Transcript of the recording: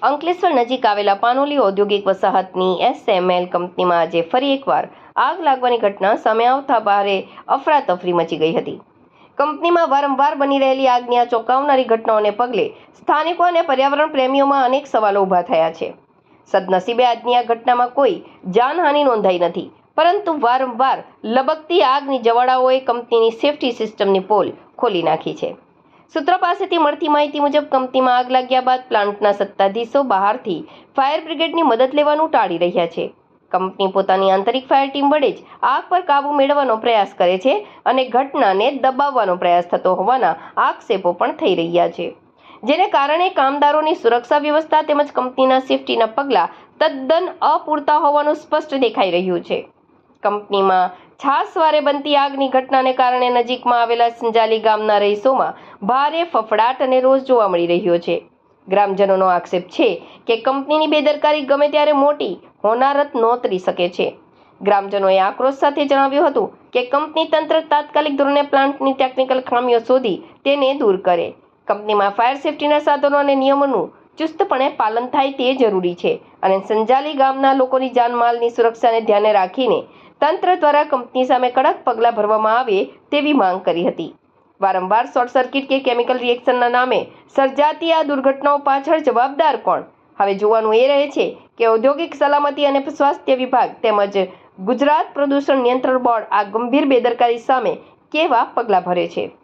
અંકલેશ્વર નજીક આવેલા પાનોલી ઔદ્યોગિક વસાહતની SML કંપનીમાં આજે ફરી એકવાર આગ લાગવાની ઘટના સામે આવતા ભારે અફરાતફરી મચી ગઈ હતી. કંપનીમાં વારંવાર બની રહેલી આગની આ ચોંકાવનારી ઘટનાઓને પગલે સ્થાનિકો અને પર્યાવરણ પ્રેમીઓમાં અનેક સવાલો ઊભા થયા છે. સદનસીબે આજની આ ઘટનામાં કોઈ જાનહાનિ નોંધાઈ નથી, પરંતુ વારંવાર લબકતી આગની જ્વાળાઓએ કંપનીની સેફ્ટી સિસ્ટમની પોલ ખોલી નાખી છે. સૂત્રો પાસેથી મળતી માહિતી મુજબ કંપનીમાં આગ લાગ્યા બાદ પ્લાન્ટના સત્તાધીશો બહારથી ફાયર બ્રિગેડની મદદ લેવાનું ટાળી રહ્યા છે. કંપની પોતાની આંતરિક ફાયર ટીમ વડે જ આગ પર કાબૂ મેળવવાનો પ્રયાસ કરે છે અને ઘટનાને દબાવવાનો પ્રયાસ થતો હોવાના આક્ષેપો પણ થઈ રહ્યા છે, જેને કારણે કામદારોની સુરક્ષા વ્યવસ્થા તેમજ કંપનીના સેફટીના પગલાં તદ્દન અપૂરતા હોવાનું સ્પષ્ટ દેખાઈ રહ્યું છે. કંપનીમાં છાસવારે બનતી આગની ઘટનાને કારણે નજીકમાં આવેલા સંજાલી ગામના રહીશોમાં ભારે ફફડાટ અને રોષ જોવા મળી રહ્યો છે. ગ્રામજનોનો આક્ષેપ છે કે કંપનીની બેદરકારી ગમે ત્યારે મોટી હોનારત નોતરી શકે છે. ગ્રામજનોએ આક્રોશ સાથે જણાવ્યું હતું કે કંપની તંત્ર તાત્કાલિક ધોરણે પ્લાન્ટની ટેકનિકલ ખામીઓ શોધી તેને દૂર કરે. કંપનીમાં ફાયર સેફટીના સાધનો અને નિયમોનું ચુસ્તપણે પાલન થાય તે જરૂરી છે અને સંજાલી ગામના લોકોની જાનમાલની સુરક્ષાને ધ્યાને રાખીને તંત્ર દ્વારા કંપની સામે કડક પગલાં ભરવામાં આવે તેવી માંગ કરી હતી. વારંવાર શોર્ટ સર્કિટ કે કેમિકલ રિએક્શનના નામે સર્જાતી આ દુર્ઘટનાઓ પાછળ જવાબદાર કોણ? હવે જોવાનું એ રહે છે કે ઔદ્યોગિક સલામતી અને સ્વાસ્થ્ય વિભાગ તેમજ ગુજરાત પ્રદૂષણ નિયંત્રણ બોર્ડ આ ગંભીર બેદરકારી સામે કેવા પગલાં ભરે છે.